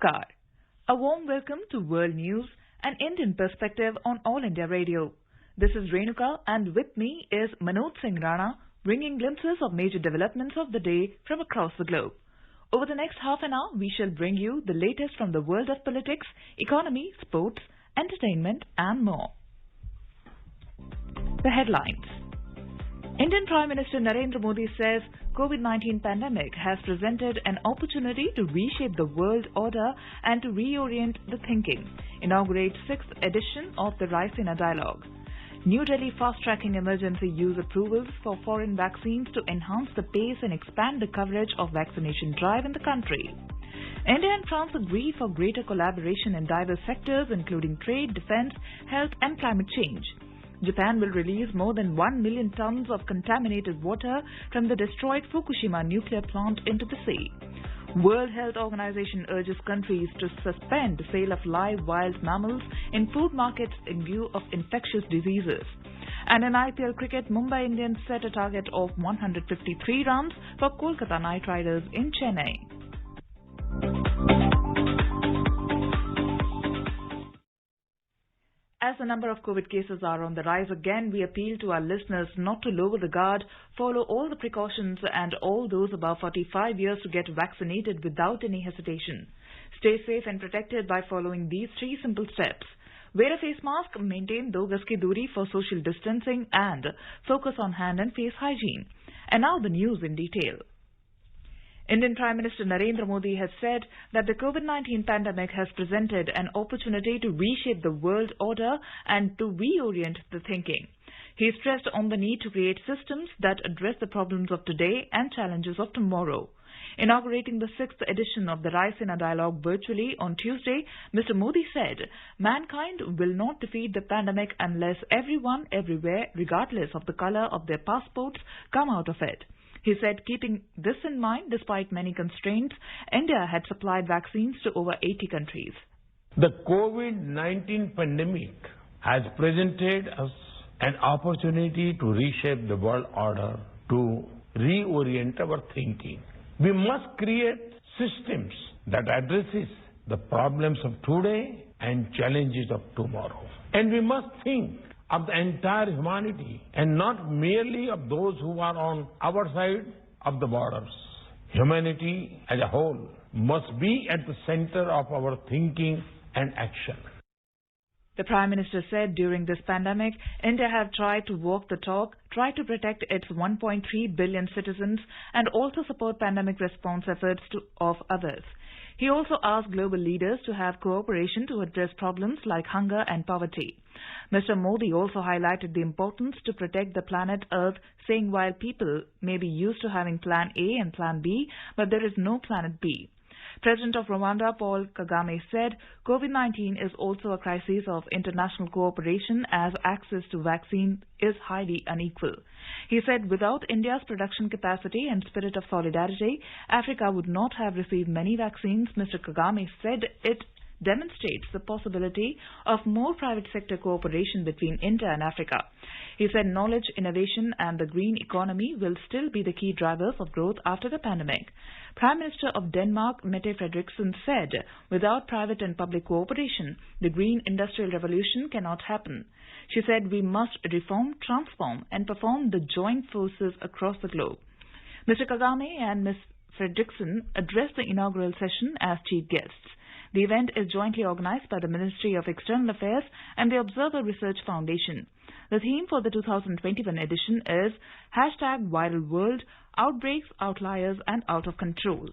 Namaskar. A warm welcome to World News, an Indian perspective on All India Radio. This is Renuka and with me is Manoj Singh Rana, bringing glimpses of major developments of the day from across the globe. Over the next half an hour, we shall bring you the latest from the world of politics, economy, sports, entertainment and more. The headlines. Indian Prime Minister Narendra Modi says COVID-19 pandemic has presented an opportunity to reshape the world order and to reorient the thinking. Inaugurates 6th edition of the Raisina Dialogue. New Delhi fast-tracking emergency use approvals for foreign vaccines to enhance the pace and expand the coverage of vaccination drive in the country. India and France agree for greater collaboration in diverse sectors including trade, defense, health and climate change. Japan will release more than 1 million tons of contaminated water from the destroyed Fukushima nuclear plant into the sea. World Health Organization urges countries to suspend the sale of live wild mammals in food markets in view of infectious diseases. And in IPL cricket, Mumbai Indians set a target of 153 runs for Kolkata Knight Riders in Chennai. As the number of COVID cases are on the rise again, we appeal to our listeners not to lower the guard, follow all the precautions and all those above 45 years to get vaccinated without any hesitation. Stay safe and protected by following these 3 simple steps. Wear a face mask, maintain 2 gaz ki duri for social distancing and focus on hand and face hygiene. And now the news in detail. Indian Prime Minister Narendra Modi has said that the COVID-19 pandemic has presented an opportunity to reshape the world order and to reorient the thinking. He stressed on the need to create systems that address the problems of today and challenges of tomorrow. Inaugurating the 6th edition of the Raisina Dialogue virtually on Tuesday, Mr. Modi said, mankind will not defeat the pandemic unless everyone, everywhere, regardless of the color of their passports, come out of it. He said, keeping this in mind, despite many constraints, India had supplied vaccines to over 80 countries. The COVID-19 pandemic has presented us an opportunity to reshape the world order, to reorient our thinking. We must create systems that addresses the problems of today and challenges of tomorrow. And we must think of the entire humanity and not merely of those who are on our side of the borders. Humanity as a whole must be at the center of our thinking and action. The Prime Minister said during this pandemic, India have tried to walk the talk, try to protect its 1.3 billion citizens and also support pandemic response efforts of others. He also asked global leaders to have cooperation to address problems like hunger and poverty. Mr. Modi also highlighted the importance to protect the planet Earth, saying while people may be used to having Plan A and Plan B, but there is no Planet B. President of Rwanda, Paul Kagame, said COVID-19 is also a crisis of international cooperation as access to vaccine is highly unequal. He said without India's production capacity and spirit of solidarity, Africa would not have received many vaccines. Mr. Kagame said it demonstrates the possibility of more private sector cooperation between India and Africa. He said knowledge, innovation and the green economy will still be the key drivers of growth after the pandemic. Prime Minister of Denmark, Mette Frederiksen, said without private and public cooperation, the green industrial revolution cannot happen. She said we must reform, transform and perform the joint forces across the globe. Mr. Kagame and Ms. Frederiksen addressed the inaugural session as chief guests. The event is jointly organized by the Ministry of External Affairs and the Observer Research Foundation. The theme for the 2021 edition is #Viral World, Outbreaks, Outliers and Out of Control.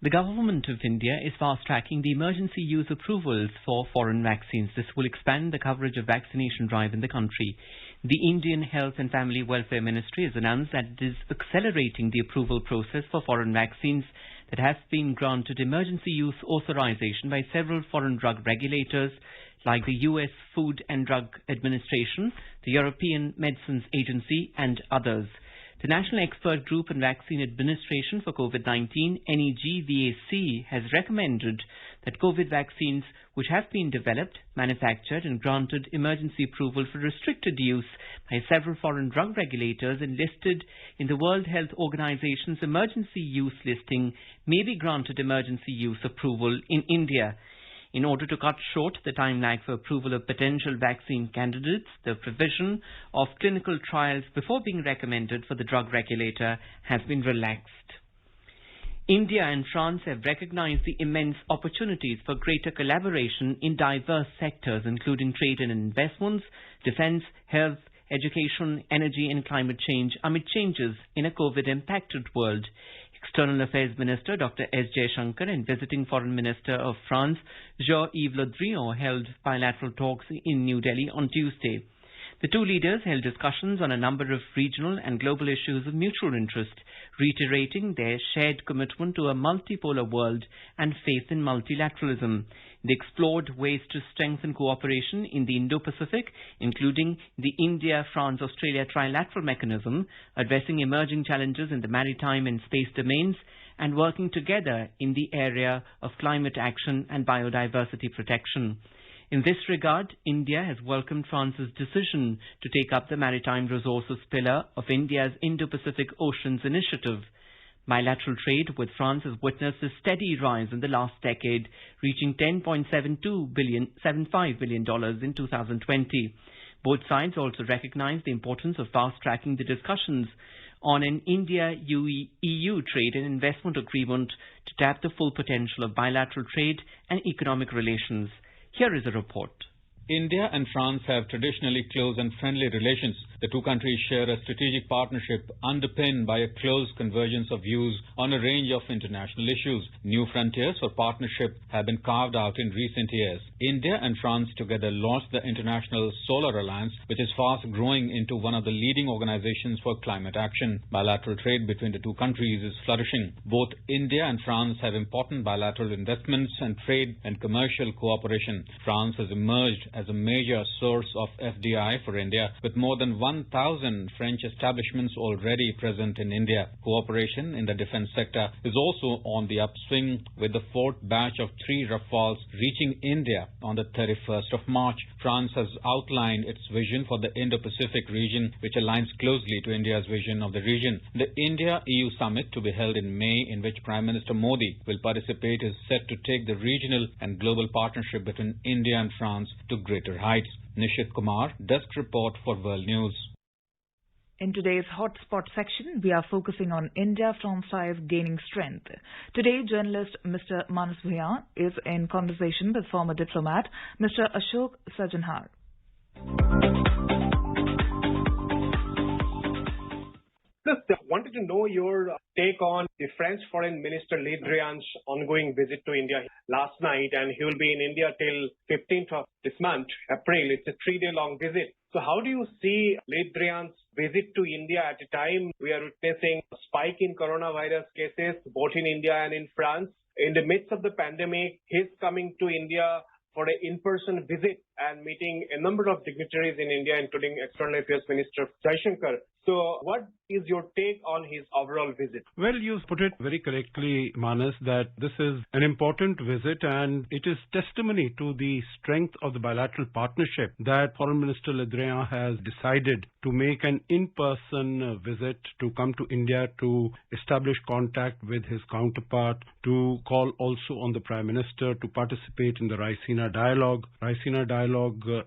The Government of India is fast-tracking the emergency use approvals for foreign vaccines. This will expand the coverage of vaccination drive in the country. The Indian Health and Family Welfare Ministry has announced that it is accelerating the approval process for foreign vaccines that have been granted emergency use authorization by several foreign drug regulators like the US Food and Drug Administration, the European Medicines Agency and others. The National Expert Group on Vaccine Administration for COVID-19, NEGVAC, has recommended that COVID vaccines which have been developed, manufactured and granted emergency approval for restricted use by several foreign drug regulators enlisted in the World Health Organization's emergency use listing may be granted emergency use approval in India. In order to cut short the time lag for approval of potential vaccine candidates, the provision of clinical trials before being recommended for the drug regulator has been relaxed. India and France have recognized the immense opportunities for greater collaboration in diverse sectors, including trade and investments, defense, health, education, energy and climate change amid changes in a COVID-impacted world. External Affairs Minister Dr. S. Jaishankar and Visiting Foreign Minister of France, Jean-Yves Le Drian, held bilateral talks in New Delhi on Tuesday. The two leaders held discussions on a number of regional and global issues of mutual interest, reiterating their shared commitment to a multipolar world and faith in multilateralism. They explored ways to strengthen cooperation in the Indo-Pacific, including the India-France-Australia trilateral mechanism, addressing emerging challenges in the maritime and space domains, and working together in the area of climate action and biodiversity protection. In this regard, India has welcomed France's decision to take up the maritime resources pillar of India's Indo-Pacific Oceans Initiative. Bilateral trade with France has witnessed a steady rise in the last decade, reaching $10.75 billion in 2020. Both sides also recognize the importance of fast-tracking the discussions on an India-EU trade and investment agreement to tap the full potential of bilateral trade and economic relations. Here is a report. India and France have traditionally close and friendly relations. The two countries share a strategic partnership underpinned by a close convergence of views on a range of international issues. New frontiers for partnership have been carved out in recent years. India and France together launched the International Solar Alliance, which is fast growing into one of the leading organizations for climate action. Bilateral trade between the two countries is flourishing. Both India and France have important bilateral investments and trade and commercial cooperation. France has emerged as a major source of FDI for India, with more than 1,000 French establishments already present in India. Cooperation in the defense sector is also on the upswing, with the fourth batch of 3 Rafales reaching India on the 31st of March. France has outlined its vision for the Indo-Pacific region, which aligns closely to India's vision of the region. The India-EU summit, to be held in May, in which Prime Minister Modi will participate, is set to take the regional and global partnership between India and France to greater heights. Nishit Kumar, desk report for World News. In today's hotspot section, we are focusing on India-France ties gaining strength. Today, journalist Mr. Manas Bhuyan is in conversation with former diplomat Mr. Ashok Sajanhar. Just wanted to know your take on the French Foreign Minister Le Drian's ongoing visit to India last night, and he will be in India till 15th of this month, April. It's a 3-day-long visit. So how do you see Le Drian's visit to India at a time we are witnessing a spike in coronavirus cases both in India and in France? In the midst of the pandemic, he's coming to India for an in-person visit and meeting a number of dignitaries in India, including External Affairs Minister Jaishankar. So what is your take on his overall visit? Well, you put it very correctly, Manas, that this is an important visit and it is testimony to the strength of the bilateral partnership that Foreign Minister Le Drian has decided to make an in-person visit, to come to India to establish contact with his counterpart, to call also on the Prime Minister to participate in the Raisina Dialogue. Raisina Dialogue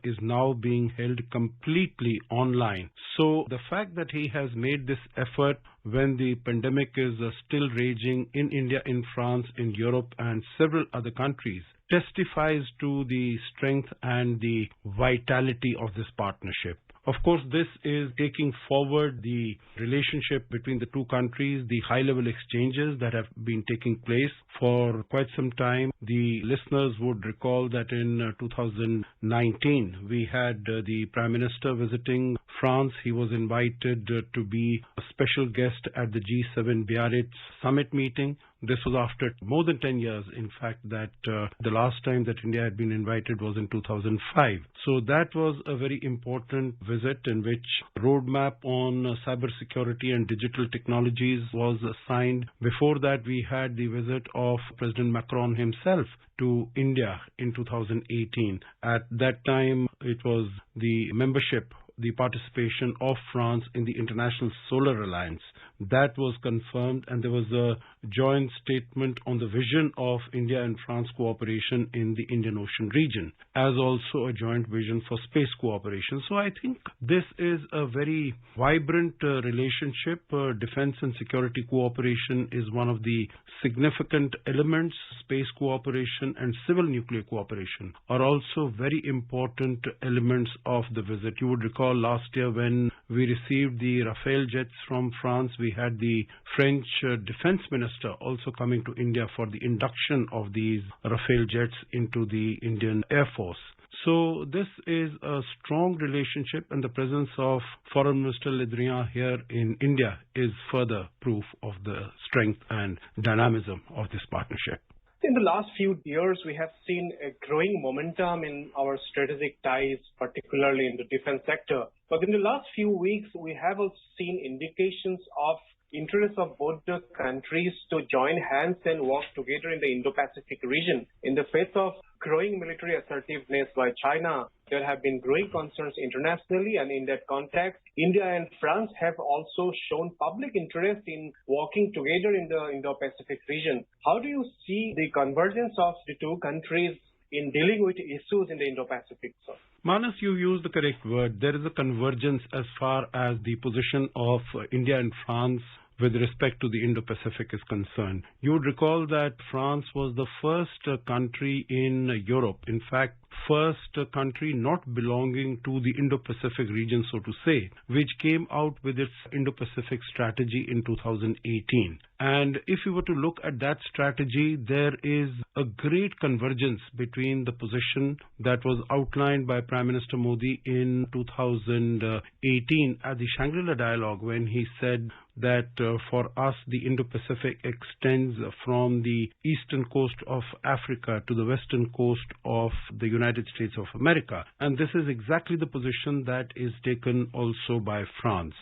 is now being held completely online. So the fact that he has made this effort when the pandemic is still raging in India, in France, in Europe and several other countries testifies to the strength and the vitality of this partnership. Of course, this is taking forward the relationship between the two countries, the high-level exchanges that have been taking place for quite some time. The listeners would recall that in 2019, we had the Prime Minister visiting France. He was invited to be a special guest at the G7 Biarritz summit meeting. This was after more than 10 years, in fact, that the last time that India had been invited was in 2005. So that was a very important visit in which roadmap on cybersecurity and digital technologies was signed. Before that, we had the visit of President Macron himself to India in 2018. At that time, it was the membership the participation of France in the International Solar Alliance. That was confirmed, and there was a joint statement on the vision of India and France cooperation in the Indian Ocean region, as also a joint vision for space cooperation. So I think this is a very vibrant relationship. Defense and security cooperation is one of the significant elements. Space cooperation and civil nuclear cooperation are also very important elements of the visit. You would recall last year when we received the Rafale jets from France, we had the French defense minister also coming to India for the induction of these Rafale jets into the Indian Air Force. So this is a strong relationship, and the presence of Foreign Minister Le Drian here in India is further proof of the strength and dynamism of this partnership. In the last few years, we have seen a growing momentum in our strategic ties, particularly in the defense sector. But in the last few weeks, we have also seen indications of interest of both the countries to join hands and work together in the Indo-Pacific region. In the face of growing military assertiveness by China, there have been growing concerns internationally, and in that context, India and France have also shown public interest in working together in the Indo-Pacific region. How do you see the convergence of the two countries in dealing with issues in the Indo-Pacific, sir? Manas, you used the correct word. There is a convergence as far as the position of India and France with respect to the Indo-Pacific is concerned. You would recall that France was the first country in Europe, in fact, first country not belonging to the Indo-Pacific region, so to say, which came out with its Indo-Pacific strategy in 2018. And if you were to look at that strategy, there is a great convergence between the position that was outlined by Prime Minister Modi in 2018 at the Shangri-La Dialogue, when he said that for us, the Indo-Pacific extends from the eastern coast of Africa to the western coast of the United States of America. And this is exactly the position that is taken also by France.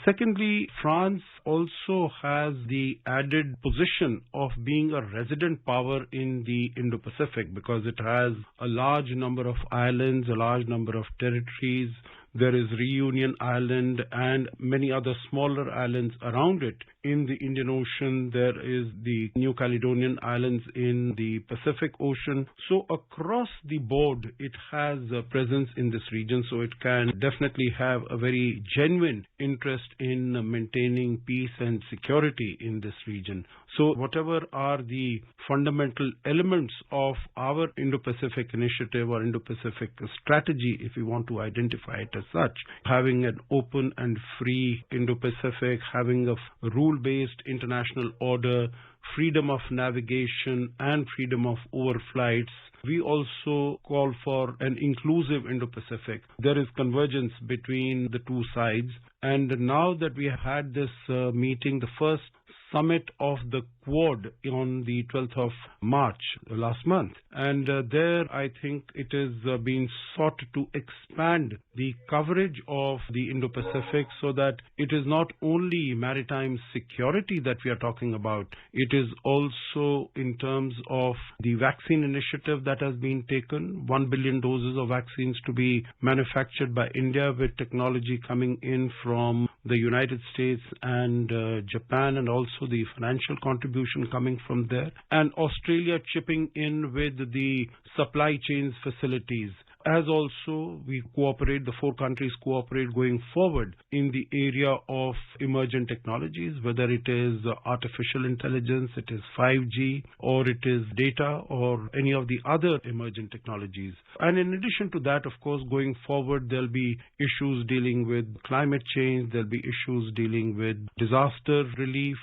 Secondly, France also has the added position of being a resident power in the Indo-Pacific because it has a large number of islands, a large number of territories. There is Reunion Island and many other smaller islands around it. In the Indian Ocean, there is the New Caledonian Islands in the Pacific Ocean. So across the board, it has a presence in this region. So it can definitely have a very genuine interest in maintaining peace and security in this region. So whatever are the fundamental elements of our Indo-Pacific initiative or Indo-Pacific strategy, if we want to identify it as such, having an open and free Indo-Pacific, having a rule-based international order, freedom of navigation and freedom of overflights. We also call for an inclusive Indo-Pacific. There is convergence between the two sides. And now that we have had this meeting, the first summit of the Quad on the 12th of March last month. And there I think it is being sought to expand the coverage of the Indo-Pacific so that it is not only maritime security that we are talking about, it is also in terms of the vaccine initiative that has been taken, 1 billion doses of vaccines to be manufactured by India with technology coming in from the United States and Japan, and also the financial contribution coming from there, and Australia chipping in with the supply chains facilities. As also we cooperate, the four countries cooperate going forward in the area of emergent technologies, whether it is artificial intelligence, it is 5G, or it is data, or any of the other emergent technologies. And in addition to that, of course, going forward, there'll be issues dealing with climate change, there'll be issues dealing with disaster relief.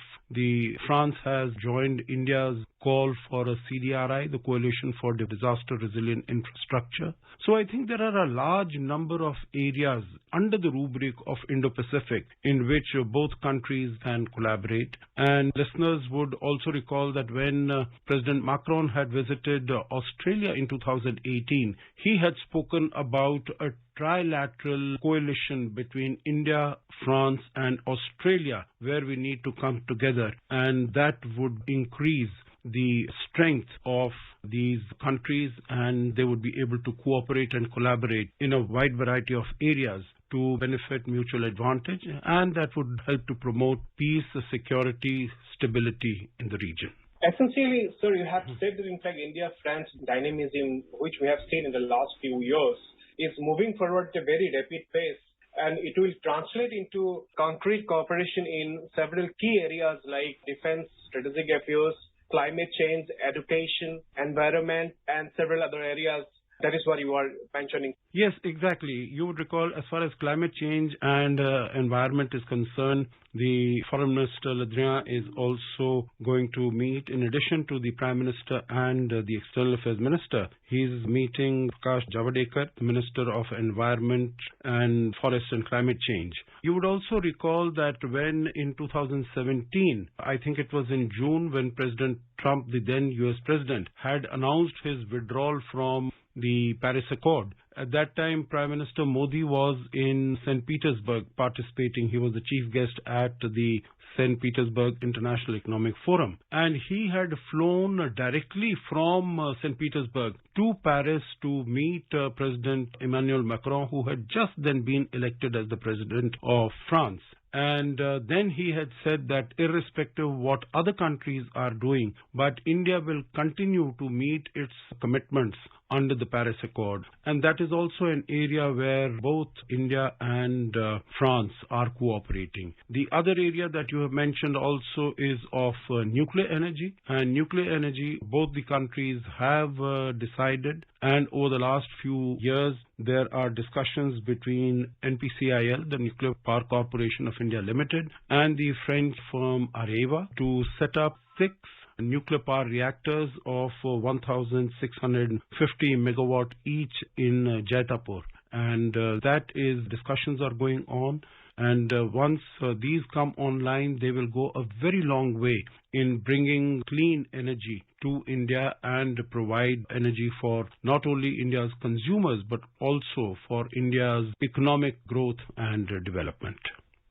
France has joined India's call for a CDRI, the Coalition for Disaster Resilient Infrastructure. So I think there are a large number of areas under the rubric of Indo-Pacific in which both countries can collaborate. And listeners would also recall that when President Macron had visited Australia in 2018, he had spoken about a trilateral coalition between India, France and Australia, where we need to come together, and that would increase the strength of these countries, and they would be able to cooperate and collaborate in a wide variety of areas to benefit mutual advantage, and that would help to promote peace, security, stability in the region. Essentially, sir, you have said that in fact India-France dynamism, which we have seen in the last few years, is moving forward at a very rapid pace, and it will translate into concrete cooperation in several key areas like defense, strategic affairs, climate change, education, environment, and several other areas. That is what you are mentioning. Yes, exactly. You would recall, as far as climate change and environment is concerned, the Foreign Minister Le Drian is also going to meet, in addition to the Prime Minister and the External Affairs Minister. He is meeting Prakash Javadekar, the Minister of Environment and Forest and Climate Change. You would also recall that when in 2017, I think it was in June, when President Trump, the then US President, had announced his withdrawal from the Paris Accord. At that time, Prime Minister Modi was in St. Petersburg participating. He was the chief guest at the St. Petersburg International Economic Forum. And he had flown directly from St. Petersburg to Paris to meet President Emmanuel Macron, who had just then been elected as the President of France. And then he had said that irrespective of what other countries are doing, but India will continue to meet its commitments under the Paris Accord. And that is also an area where both India and France are cooperating. The other area that you have mentioned also is of nuclear energy. And nuclear energy, both the countries have decided, and over the last few years, there are discussions between NPCIL, the Nuclear Power Corporation of India Limited, and the French firm Areva to set up 6 nuclear power reactors of 1,650 megawatt each in Jaitapur. And discussions are going on. And once these come online, they will go a very long way in bringing clean energy to India and provide energy for not only India's consumers, but also for India's economic growth and development.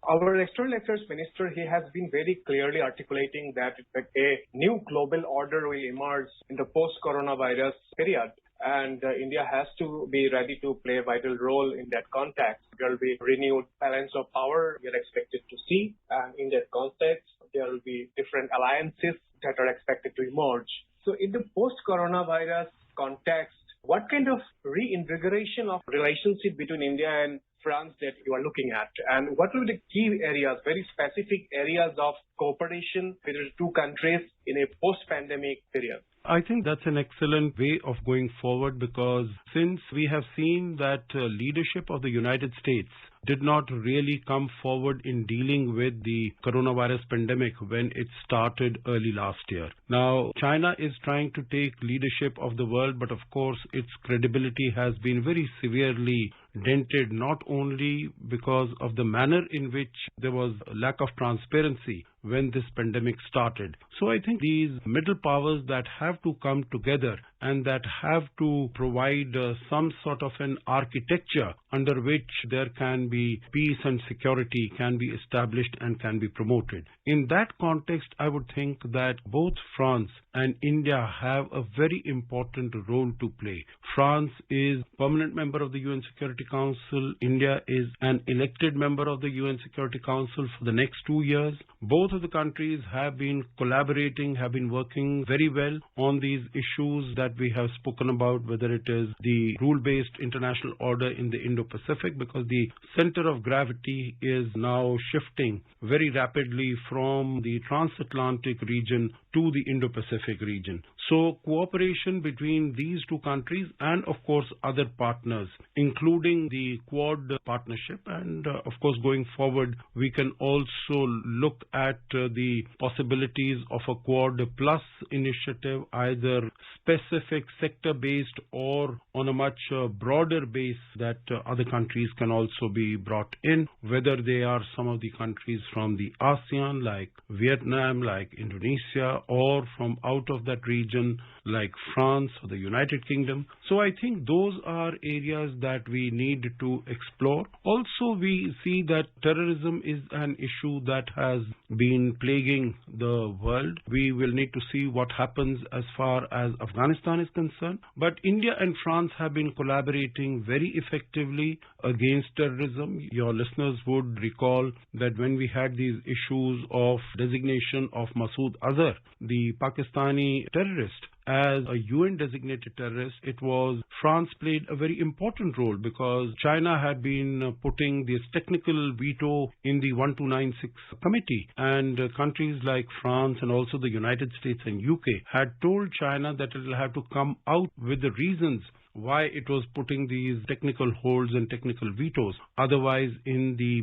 Our External Affairs Minister, he has been very clearly articulating that a new global order will emerge in the post-coronavirus period. And India has to be ready to play a vital role in that context. There will be renewed balance of power we are expected to see. And in that context, there will be different alliances that are expected to emerge. So in the post-coronavirus context, what kind of reinvigoration of relationship between India and France that you are looking at? And what will be the key areas, very specific areas of cooperation between the two countries in a post-pandemic period? I think that's an excellent way of going forward, because since we have seen that leadership of the United States did not really come forward in dealing with the coronavirus pandemic when it started early last year. Now, China is trying to take leadership of the world, but of course its credibility has been very severely dented, not only because of the manner in which there was a lack of transparency when this pandemic started. So I think these middle powers that have to come together and that have to provide some sort of an architecture under which there can be peace and security can be established and can be promoted. In that context, I would think that both France and India have a very important role to play. France is a permanent member of the UN Security Council. India is an elected member of the UN Security Council for the next 2 years. Both of the countries have been collaborating, have been working very well on these issues that we have spoken about, whether it is the rule-based international order in the Indo-Pacific, because the center of gravity is now shifting very rapidly from the transatlantic region to the Indo-Pacific region. So cooperation between these two countries and of course other partners, including the Quad partnership, and of course going forward we can also look at the possibilities of a Quad Plus initiative, either specific sector-based or on a much broader base that other countries can also be brought in, whether they are some of the countries from the ASEAN like Vietnam, like Indonesia, or from out of that region region like France or the United Kingdom. So I think those are areas that we need to explore. Also, we see that terrorism is an issue that has been plaguing the world. We will need to see what happens as far as Afghanistan is concerned. But India and France have been collaborating very effectively against terrorism. Your listeners would recall that when we had these issues of designation of Masood Azhar, the Pakistani terrorist, as a UN designated terrorist, it was France played a very important role because China had been putting this technical veto in the 1296 committee, and countries like France and also the United States and UK had told China that it will have to come out with the reasons why it was putting these technical holds and technical vetoes. Otherwise, in the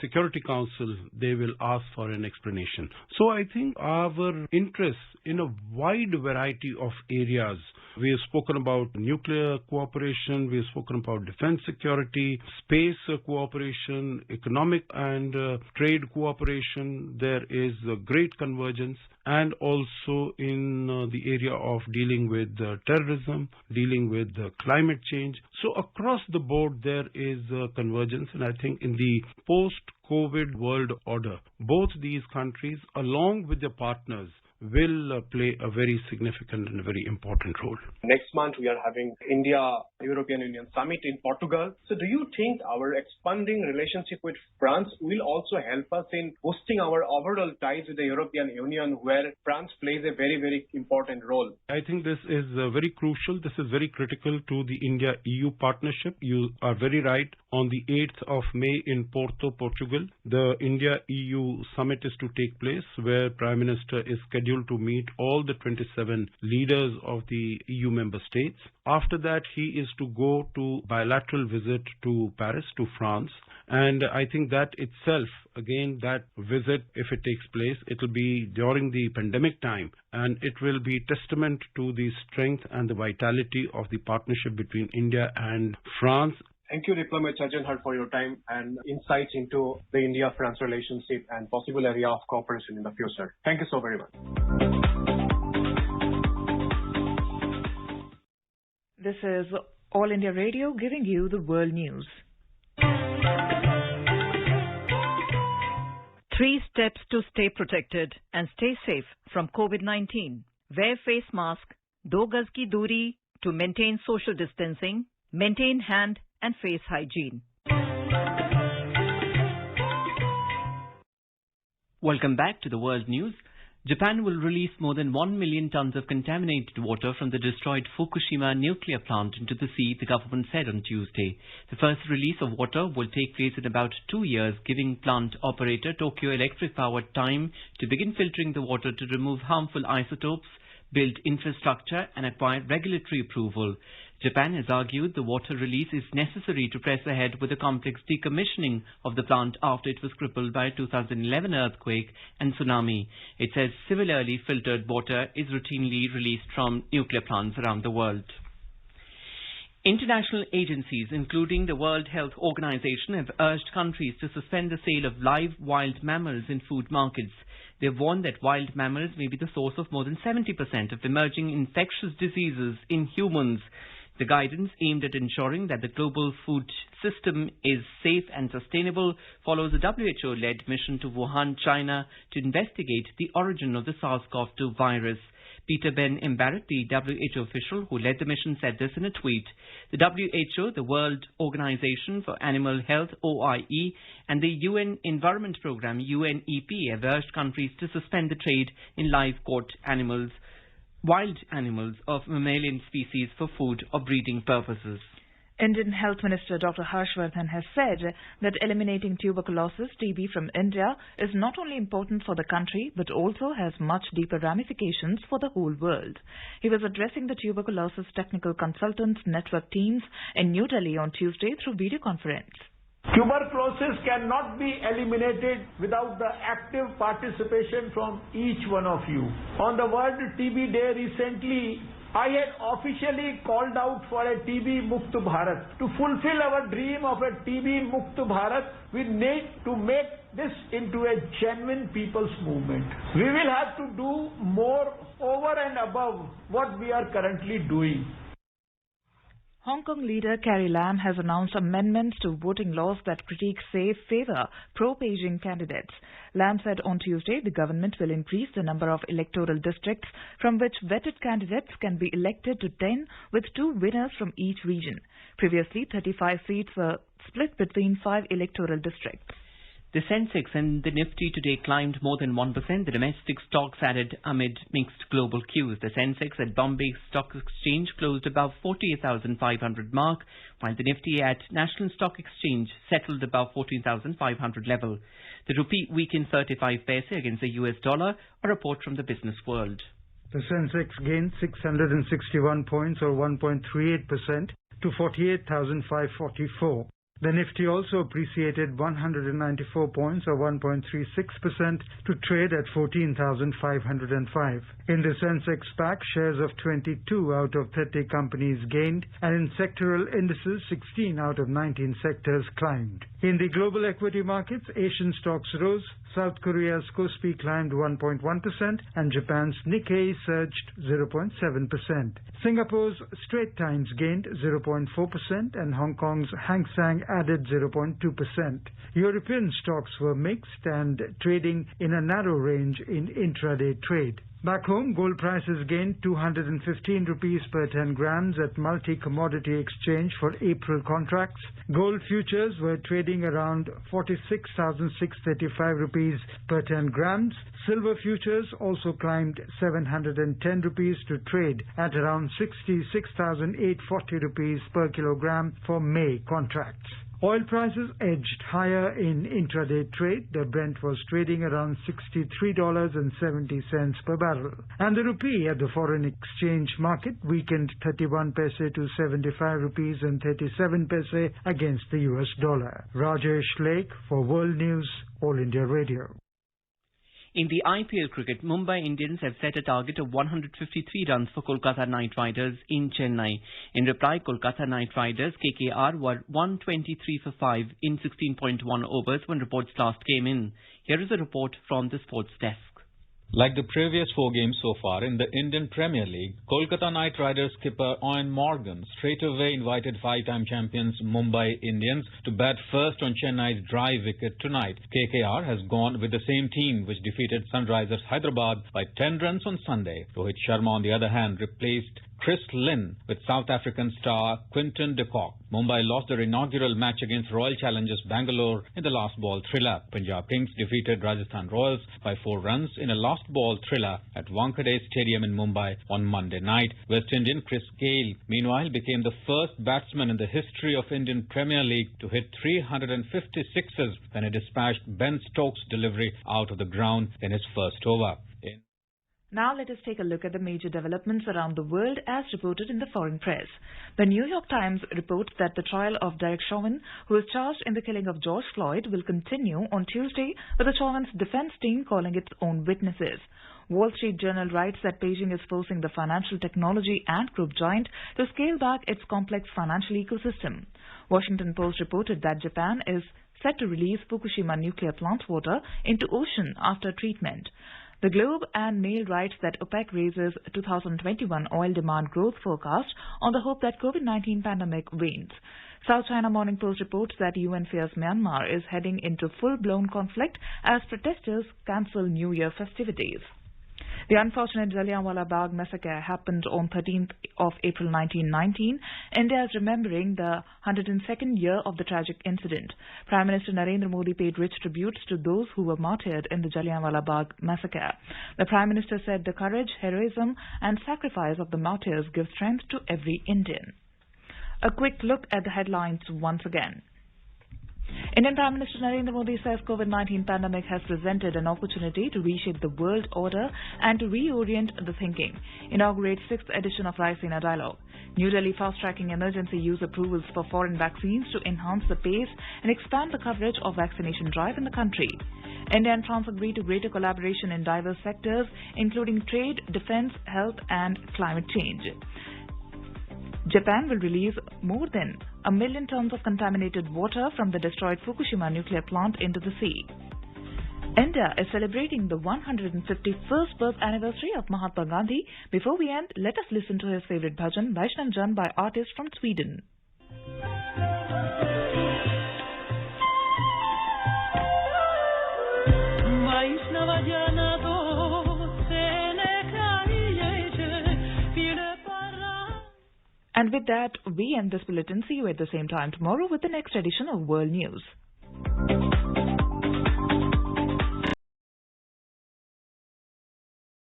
Security Council, they will ask for an explanation. So I think our interests in a wide variety of areas. We have spoken about nuclear cooperation, we have spoken about defense security, space cooperation, economic and trade cooperation. There is a great convergence, and also in the area of dealing with terrorism, dealing with climate change. So across the board there is convergence, and I think in the post-COVID world order, both these countries along with their partners will play a very significant and very important role. Next month, we are having India-European Union Summit in Portugal. So do you think our expanding relationship with France will also help us in boosting our overall ties with the European Union, where France plays a very, very important role? I think this is very crucial. This is very critical to the India-EU partnership. You are very right. On the 8th of May in Porto, Portugal, the India-EU summit is to take place, where Prime Minister is scheduled to meet all the 27 leaders of the EU member states. After that, he is to go to bilateral visit to Paris, to France. And I think that itself, again, that visit, if it takes place, it will be during the pandemic time, and it will be testament to the strength and the vitality of the partnership between India and France. Thank you, Diplomat Sajjan Har, for your time and insights into the India-France relationship and possible area of cooperation in the future. Thank you so very much. This is All India Radio giving you the world news. 3 steps to stay protected and stay safe from COVID-19. Wear face mask, 2 gaz ki duri to maintain social distancing, maintain hand and face hygiene. Welcome back to the world news. Japan will release more than 1 million tons of contaminated water from the destroyed Fukushima nuclear plant into the sea, the government said on Tuesday. The first release of water will take place in about 2 years, giving plant operator Tokyo Electric Power time to begin filtering the water to remove harmful isotopes, build infrastructure and acquire regulatory approval. Japan has argued the water release is necessary to press ahead with the complex decommissioning of the plant after it was crippled by a 2011 earthquake and tsunami. It says similarly filtered water is routinely released from nuclear plants around the world. International agencies, including the World Health Organization, have urged countries to suspend the sale of live wild mammals in food markets. They have warned that wild mammals may be the source of more than 70% of emerging infectious diseases in humans. The guidance, aimed at ensuring that the global food system is safe and sustainable, follows a WHO-led mission to Wuhan, China, to investigate the origin of the SARS-CoV-2 virus. Peter Ben Embarratt, the WHO official who led the mission, said this in a tweet. The WHO, the World Organization for Animal Health, OIE, and the UN Environment Programme, UNEP, have urged countries to suspend the trade in live-caught animals, wild animals of mammalian species for food or breeding purposes. Indian Health Minister Dr. Harshvardhan has said that eliminating tuberculosis TB from India is not only important for the country but also has much deeper ramifications for the whole world. He was addressing the Tuberculosis Technical Consultants Network teams in New Delhi on Tuesday through video conference. Tuberculosis cannot be eliminated without the active participation from each one of you. On the World TB Day recently, I had officially called out for a TB Mukt Bharat. To fulfill our dream of a TB Mukt Bharat, we need to make this into a genuine people's movement. We will have to do more over and above what we are currently doing. Hong Kong leader Carrie Lam has announced amendments to voting laws that critics say favor pro-Beijing candidates. Lam said on Tuesday the government will increase the number of electoral districts from which vetted candidates can be elected to 10, with 2 winners from each region. Previously, 35 seats were split between 5 electoral districts. The Sensex and the Nifty today climbed more than 1%. The domestic stocks added amid mixed global cues. The Sensex at Bombay Stock Exchange closed above 48,500 mark, while the Nifty at National Stock Exchange settled above 14,500 level. The rupee weakened 35 paise against the US dollar, a report from the Business World. The Sensex gained 661 points or 1.38% to 48,544. The Nifty also appreciated 194 points or 1.36% to trade at 14,505. In the Sensex pack, shares of 22 out of 30 companies gained, and in sectoral indices, 16 out of 19 sectors climbed. In the global equity markets, Asian stocks rose, South Korea's Kospi climbed 1.1% and Japan's Nikkei surged 0.7%. Singapore's Straits Times gained 0.4% and Hong Kong's Hang Seng added 0.2%. European stocks were mixed and trading in a narrow range in intraday trade. Back home, gold prices gained 215 rupees per 10 grams at multi-commodity exchange for April contracts. Gold futures were trading around 46,635 rupees per 10 grams. Silver futures also climbed 710 rupees to trade at around 66,840 rupees per kilogram for May contracts. Oil prices edged higher in intraday trade. The Brent was trading around $63.70 per barrel. And the rupee at the foreign exchange market weakened 31 paise to 75 rupees and 37 paise against the US dollar. Rajesh Lake for World News, All India Radio. In the IPL cricket, Mumbai Indians have set a target of 153 runs for Kolkata Knight Riders in Chennai. In reply, Kolkata Knight Riders KKR were 123 for 5 in 16.1 overs when reports last came in. Here is a report from the sports desk. Like the previous 4 games so far in the Indian Premier League, Kolkata Knight Riders skipper Eoin Morgan straight away invited 5-time champions Mumbai Indians to bat first on Chennai's dry wicket tonight. KKR has gone with the same team which defeated Sunrisers Hyderabad by 10 runs on Sunday. Rohit Sharma, on the other hand, replaced Chris Lynn with South African star Quinton de Kock. Mumbai lost their inaugural match against Royal Challengers Bangalore in the last ball thriller. Punjab Kings defeated Rajasthan Royals by 4 runs in a last ball thriller at Wankhede Stadium in Mumbai on Monday night. West Indian Chris Gayle, meanwhile, became the first batsman in the history of Indian Premier League to hit 356s when he dispatched Ben Stokes' delivery out of the ground in his first over. Now let us take a look at the major developments around the world as reported in the foreign press. The New York Times reports that the trial of Derek Chauvin, who is charged in the killing of George Floyd, will continue on Tuesday, with the Chauvin's defense team calling its own witnesses. Wall Street Journal writes that Beijing is forcing the financial technology and group giant to scale back its complex financial ecosystem. Washington Post reported that Japan is set to release Fukushima nuclear plant water into ocean after treatment. The Globe and Mail writes that OPEC raises 2021 oil demand growth forecast on the hope that COVID-19 pandemic wanes. South China Morning Post reports that UN fears Myanmar is heading into full-blown conflict as protesters cancel New Year festivities. The unfortunate Jallianwala Bagh massacre happened on 13th of April 1919. India is remembering the 102nd year of the tragic incident. Prime Minister Narendra Modi paid rich tributes to those who were martyred in the Jallianwala Bagh massacre. The Prime Minister said the courage, heroism and sacrifice of the martyrs give strength to every Indian. A quick look at the headlines once again. Indian Prime Minister Narendra Modi says COVID-19 pandemic has presented an opportunity to reshape the world order and to reorient the thinking. Inaugurates 6th edition of Raisina Dialogue. New Delhi fast-tracking emergency use approvals for foreign vaccines to enhance the pace and expand the coverage of vaccination drive in the country. India and France agree to greater collaboration in diverse sectors, including trade, defense, health and climate change. Japan will release more than 1 million tons of contaminated water from the destroyed Fukushima nuclear plant into the sea. India is celebrating the 151st birth anniversary of Mahatma Gandhi. Before we end, let us listen to his favorite bhajan, Vaishnav Jan, by artists from Sweden. And with that, we end this bulletin. See you at the same time tomorrow with the next edition of World News.